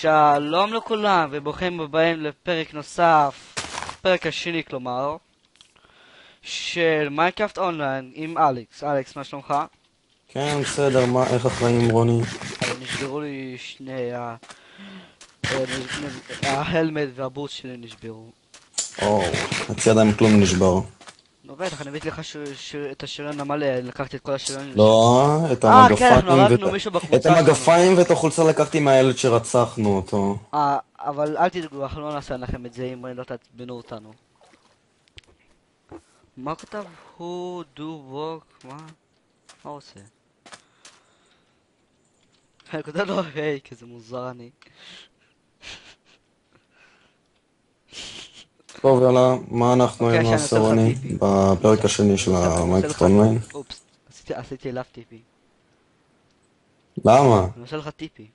שלום לכולם וברוכים הבאים לפרק נוסף, פרק השני כלומר, של מיינקראפט אונליין עם אלכס. אלכס, מה שלומך? כן, בסדר, איך החיים רוני? נשברו לי שני ההלמט והבוט שלי נשברו. או, חצי ידיים כלום נשבר. נו בטח, אני הבאתי לך את השריון המלא, לקחתי את כל השריון. לא, את כן, אנחנו המגפיים הרגנו מישהו בקבוצה שלנו. ואת החולצה לקחתי מהילד שרצחנו אותו. אבל אל תדאגו, אנחנו לא נעשה לכם את זה אם לא תעצבנו אותנו. מה כתב? who do work? מה הוא עושה? אני כותב לו היי, כזה מוזר אני. טוב, יאללה, מה אנחנו אוקיי, היום שאני נעשה עושה לך רוני? טיפי. בפרק השני של אני עושה המיינקראפט לך אונליין? טיפי. אופס, עשיתי אליו טיפי. למה? אני עושה לך טיפי.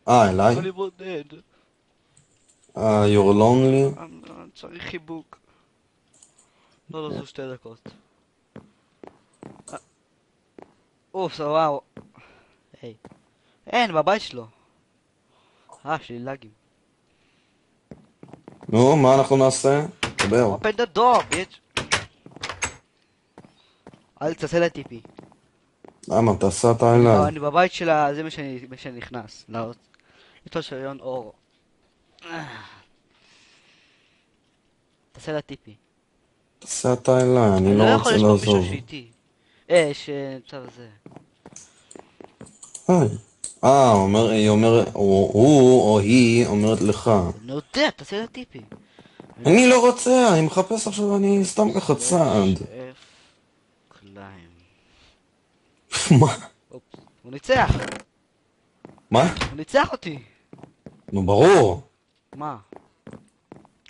אליי? אני בודד. You're lonely? אני צריך חיבוק. לא לזוז 2 דקות. אופס, וואו. היי. אין, בבית שלו. שלי לגים. נו, מה אנחנו נעשה? דבר. open the door, bitch. אל תעשה לה טיפי. למה? תעשה אתה אליי. אני בבית שלה, זה מה שאני נכנס. יש לו שריון אור. תעשה לה טיפי. תעשה אתה אליי, אני לא לא יכול רוצה לשמוע מישהו לעזוב. שאיתי. שנמצא בזה. היי. היא אומרת, או היא אומרת לך. אני יודע, תעשה לה טיפי. אני לא רוצה, אני מחפש עכשיו, אני סתם ככה צעד. קליים. מה? אופס, הוא ניצח. מה? הוא ניצח אותי. נו ברור. מה?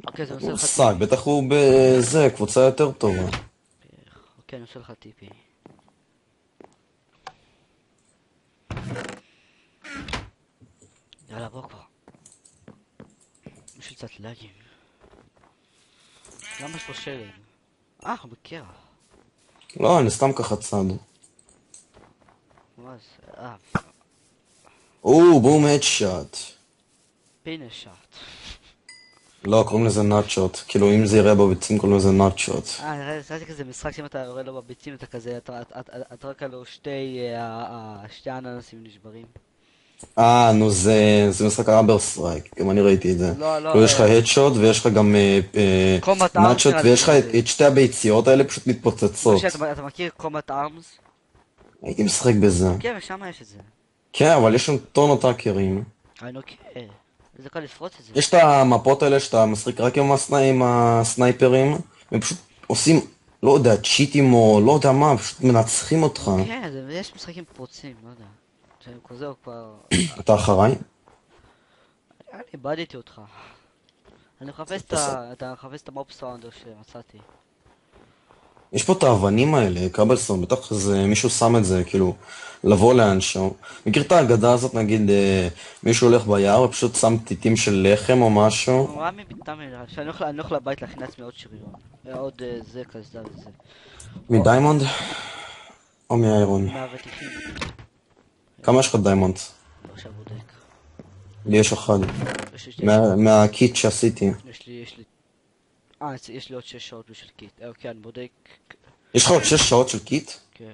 אוקיי, זה עושה לך מושג, טיפי. בטח הוא בזה, קבוצה יותר טובה. אוקיי, אני עושה לך טיפי. יאללה, בוא כבר. יש לי קצת לגים. למה יש פה שלג? אנחנו בקרח. לא, אני סתם ככה צד. מה זה? בום הדשוט. פינה שאט. לא, קוראים לזה נאצ'וט. כאילו, אם זה יראה בביצים, קוראים לזה נאצ'וט. ראיתי כזה משחק שאם אתה יורה לו בביצים אתה כזה, אתה רק לו שתי אננסים נשברים. נו זה משחק אבר סטרייק, גם אני ראיתי את זה. לא, לא, כאילו, יש לך הדשוט ויש לך גם קומט ארמס נאצ'וט נראה לי ויש לך שזה. את שתי הביציות האלה פשוט מתפוצצות. משה, אתה מכיר קומט ארמס? הייתי משחק בזה. כן, ושם יש את זה. כן, אבל יש שם טונות האקרים. כן. זה קל לפרוץ את זה. יש את המפות האלה שאתה משחק רק עם הסנייפרים, והם פשוט עושים, לא יודע, צ'יטים או לא יודע מה, פשוט מנצחים אותך. כן, יש משחקים פרוצים, לא יודע. שאני חוזר כבר. אתה אחריי? אני איבדתי אותך. אני מחפש אתה מחפש את המופ סאונדר שמצאתי. יש פה את האבנים האלה, קבלסון, בטח זה מישהו שם את זה, כאילו, לבוא לאנשהו. מכיר את האגדה הזאת, נגיד, מישהו הולך ביער ופשוט שם טיטים של לחם או משהו? מה מביטה מלאה? שאני הולך לבית להכין לעצמי עוד שריון. עוד זה, קסדה וזה. מדיימונד? או מהאיירון? מהוותיקים. כמה יש לך דיימונד? אני עכשיו בודק. לי יש אחד. יש לי מהקיט שעשיתי. יש לי עוד 6 שעות בשביל קיט. אוקיי, אני בודק. יש לך עוד 6 שעות של קיט? כן.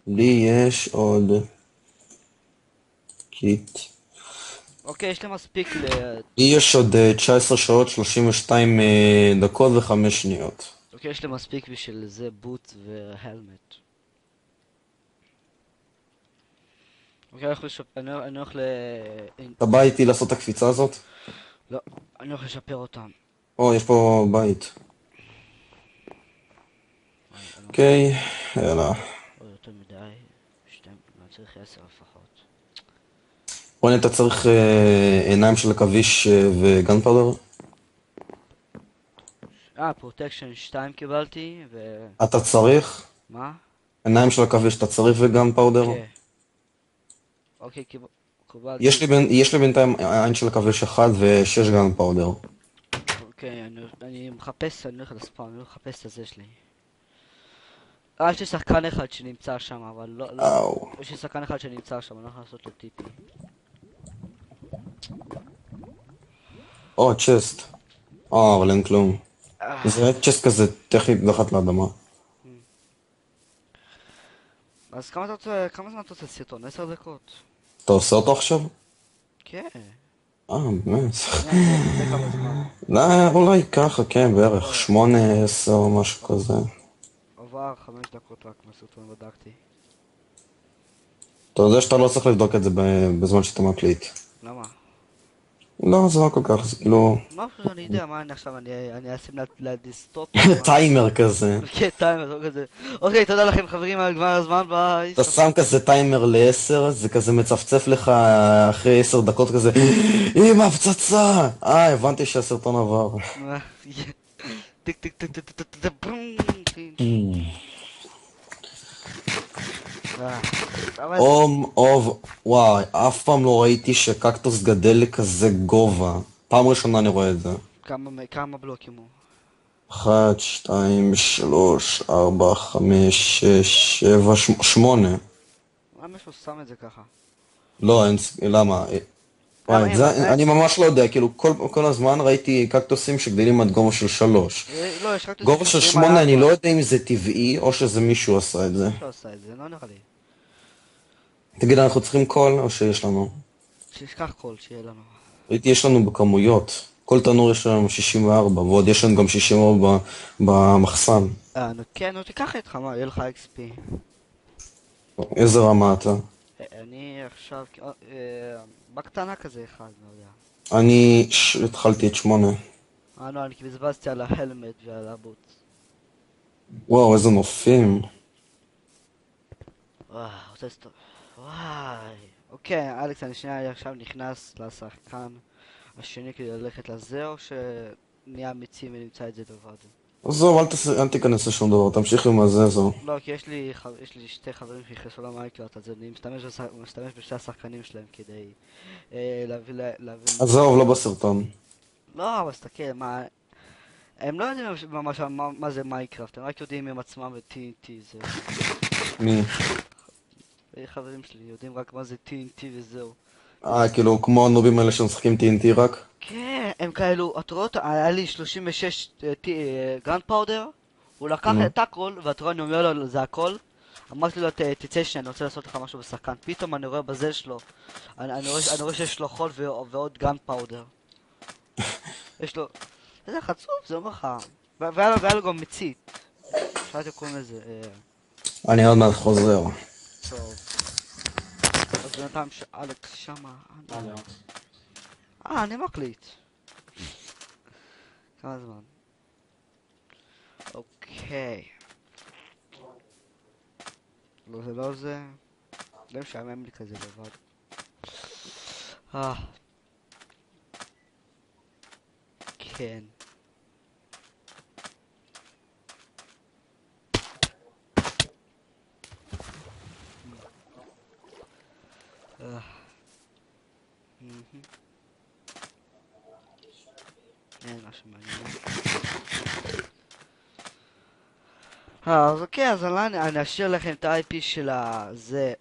לי יש עוד קיט. אוקיי, יש לי מספיק לי יש עוד 19 שעות, 32 דקות ו5 שניות. אוקיי, יש לי מספיק בשביל זה בוט והלמט. אוקיי, אני הולך אתה בא איתי לעשות את הקפיצה הזאת? לא, אני הולך לשפר אותם. יש פה בית. אוקיי, יאללה. או יותר מדי. אני צריך 10 לפחות. רוני, אתה צריך עיניים של עכביש וגן פאודר? פרוטקשן 2 קיבלתי אתה צריך? מה? עיניים של עכביש אתה צריך וגן פאודר? כן. אוקיי, קיבלתי. יש לי בינתיים עין של עכביש אחד ו6 גן פאודר. אוקיי, אני מחפש, אני הולך לספאם, אני הולך לחפש את הזה שלי. יש לי שחקן אחד שנמצא שם, אבל לא, אאו. יש לי שחקן אחד שנמצא שם, אני הולך לעשות לו טיפי. או, צ'סט. אבל אין כלום. אה, זה צ'סט כזה טכנית מתחת לאדמה. אז כמה זמן אתה רוצה סרטון? 10 דקות. אתה עושה אותו עכשיו? כן. באמת. מעניין, תראה כמה זמן. לא, אולי ככה, כן, בערך לא, 8, 10, משהו כזה. עבר 5 דקות רק מהסרטון, בדקתי. אתה יודע שאתה לא צריך לבדוק את זה בזמן שאתה מקליט. למה? לא, זה לא כל כך, זה כאילו... לא, פשוט אני יודע מה אני עכשיו, אני אשים לדיסטופיה, מה? טיימר כזה. כן, טיימר, זה כזה. אוקיי, תודה לכם חברים על גמר הזמן, ביי. אתה שם כזה טיימר ל10, זה כזה מצפצף לך אחרי 10 דקות כזה, אמא, הפצצה! הבנתי שהסרטון עבר. טיק טיק טיק טיק טיק טיק טיק בום. אבל וואי, אף פעם לא ראיתי שקקטוס גדל לכזה גובה. פעם ראשונה אני רואה את זה. כמה בלוקים הוא? 1, 2, 3, 4, 5, 6, 7, 8. למה שהוא שם את זה ככה? לא, למה? וואי, למה, אני ממש לא יודע, כאילו כל הזמן ראיתי קקטוסים שגדלים עד גובה של 3. לא, יש רק את זה גובה של שמסתכלים על 8 אני לא 4. יודע אם זה טבעי או שזה מישהו עשה את זה. מישהו עשה את זה, לא נראה לי. תגיד, אנחנו צריכים קול או שיש לנו? שישכח קול, שיהיה לנו. ראיתי, יש לנו בכמויות. כל תנור יש לנו 64, ועוד יש לנו גם 64 במחסן. נו כן, נו תיקח איתך, מה, יהיה לך XP. איזה רמה אתה? אני עכשיו, בקטנה כזה אחד, לא יודע. אני התחלתי את 8. נו, אני בזבזתי על ההלמט ועל הבוט. וואו, איזה נופים. וואו, רוצה לסתור. וואי. אוקיי, אלכס, אני שנייה עכשיו נכנס לשחקן השני כדי ללכת לזה, או שנהיה אמיצים ונמצא את זה לבד? עזוב, אל תיכנס לשום דבר, תמשיך עם הזה, זהו. לא, כי יש לי שתי חברים שנכנסו למייקראפט, אז אני משתמש בשתי השחקנים שלהם כדי להבין... עזוב, לא בסרטון. לא, אבל תסתכל, מה... הם לא יודעים ממש מה זה מייקראפט, הם רק יודעים עם עצמם ו-TNT, זה... מי? חברים שלי יודעים רק מה זה TNT וזהו. כאילו, כמו הנובים האלה שמשחקים TNT רק? כן, הם כאלו, אתה רואה אותו, היה לי 36 גרנד פאודר, הוא לקח את הכל, ואתה רואה, אני אומר לו, זה הכל. אמרתי לו, תצא שנייה, אני רוצה לעשות לך משהו בשחקן. פתאום אני רואה בזה שלו, אני רואה שיש לו חול ועוד גרנד פאודר. יש לו, איזה חצוף, זה אומר לך. והיה לו גם מצית. שאלתי קוראים לזה, אני עוד מעט חוזר. טוב. אז בינתיים שאלכס שמה, אני מקליט. כמה זמן? אוקיי. לא זה לא זה. לא משעמם לי כזה לבד. כן. אין משהו מעניין. אז אוקיי, אז אני אשאיר לכם את ה-IP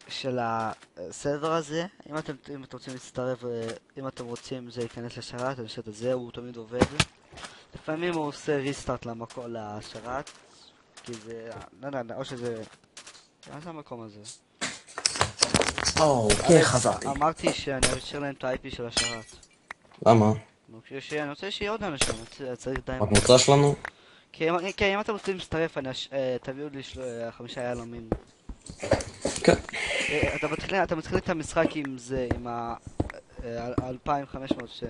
של הסרבר הזה. אם אתם רוצים להצטרף, אם אתם רוצים זה ייכנס לשרת, אני אשאיר את זה, הוא תמיד עובד. לפעמים הוא עושה ריסטארט לשרת, כי זה, לא יודע, או שזה... מה זה המקום הזה? אוקיי, חזרתי. אמרתי שאני אשאיר להם את ה-IP של השרת. למה? אני רוצה שיהיה עוד אנשים, צריך דיימונד. הקבוצה שלנו? כן, אם אתם רוצים להצטרף, תביאו לי 5 יהלומים. כן. אתה מתחיל את המשחק עם זה, עם ה-2500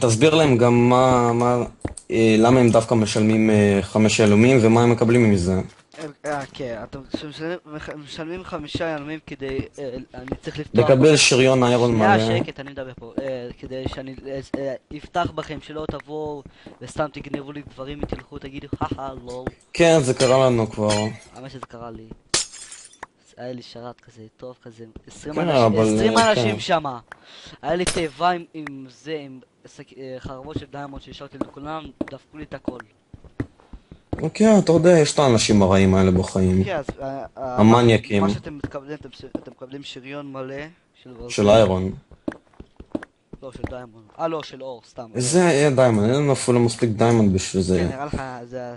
תסביר להם גם למה הם דווקא משלמים 5 יהלומים ומה הם מקבלים מזה. כן, אתם משלמים 5 יהלומים כדי, אני צריך לפתוח... לקבל שריון איירון מלא. שנייה, שקט, אני מדבר פה. כדי שאני אפתח בכם, שלא תבואו וסתם תגנבו לי דברים ותלכו, תגידו, לול. כן, זה קרה לנו כבר. האמת שזה קרה לי. היה לי שרת כזה, טוב כזה, 20 כן, אבל, אנשים כן. שמה. היה לי תיבה עם זה, עם חרבות של דיימונד שהשארתי לכולם, דפקו לי את הכל. כן, אתה יודע, יש את האנשים הרעים האלה בחיים. כן, אז המניאקים. מה שאתם מתכוונים, אתם מקבלים שריון מלא של ברזל. של איירון. לא, לא, של דיימונד. לא, של אור, סתם. איזה היה דיימונד? אין לנו אפילו מספיק דיימונד בשביל כן, זה. נראה לך, זה...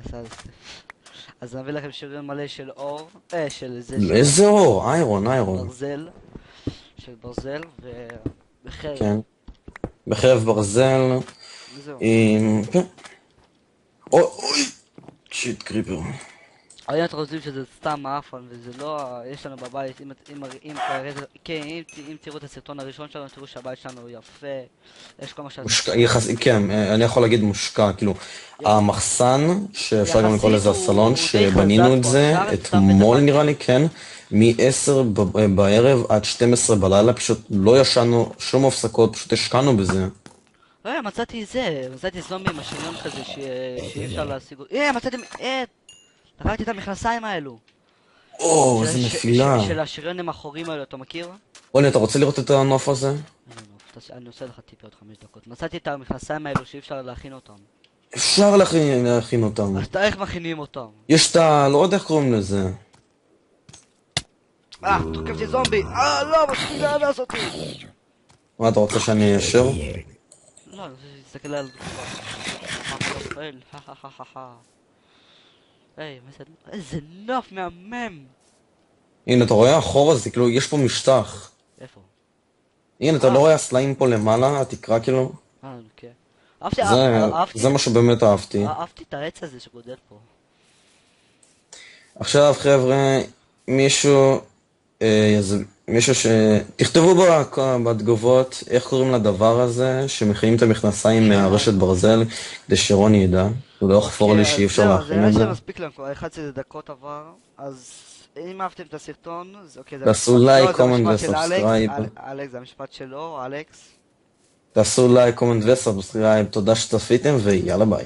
אז נביא לכם שריון מלא של אור, של זה, איזה אור? איירון. ברזל, של ברזל, ובחרב. כן. בחרב ברזל. וזהו. כן. אוי! שיט קריפר. אם אתם רוצים שזה סתם מאפן וזה לא, יש לנו בבית, אם תראו את הסרטון הראשון שלנו, תראו שהבית שלנו יפה, יש כל מה שעשינו. כן, אני יכול להגיד מושקע, כאילו, המחסן, שאפשר גם לקרוא לזה הסלון, שבנינו את זה, אתמול נראה לי, כן, מ-10 בערב עד 12 בלילה, פשוט לא ישנו שום הפסקות, פשוט השקענו בזה. מצאתי זומבי עם השריון כזה שאי אפשר להשיג. מצאתי, לקחתי את המכנסיים האלו. איזה נפילה. של השריונים האחוריים האלו, אתה מכיר? רוני, אתה רוצה לראות את הנוף הזה? אני עושה לך טיפי עוד 5 דקות. מצאתי את המכנסיים האלו שאי אפשר להכין אותם. אפשר להכין אותם. אז איך מכינים אותם? יש את ה... לא יודע איך קוראים לזה. תוקפתי זומבי! לא, מתחילה לעשותי! מה, אתה רוצה שאני איישר? לא, אני רוצה להסתכל על... איזה נוף מהמם! הנה, אתה רואה? החור הזה, כאילו, יש פה משטח. איפה? הנה, אתה לא רואה הסלעים פה למעלה? התקרה כאילו? כן. זה מה שבאמת אהבתי. אהבתי את העץ הזה שגודל פה. עכשיו, חבר'ה, מישהו תכתבו בתגובות איך קוראים לדבר הזה, שמכינים את המכנסיים מהרשת ברזל, כדי שרוני ידע. הוא לא יחפור לי שאי אפשר להכין את זה. זה מספיק לנו כבר, 11 דקות עבר, אז אם אהבתם את הסרטון, אז אוקיי, זה תעשו לייק, קומנט וסאבסקרייב. אלכס, זה המשפט שלו, אלכס. תעשו לייק, קומנט וסאבסקרייב, תודה שצפיתם ויאללה ביי.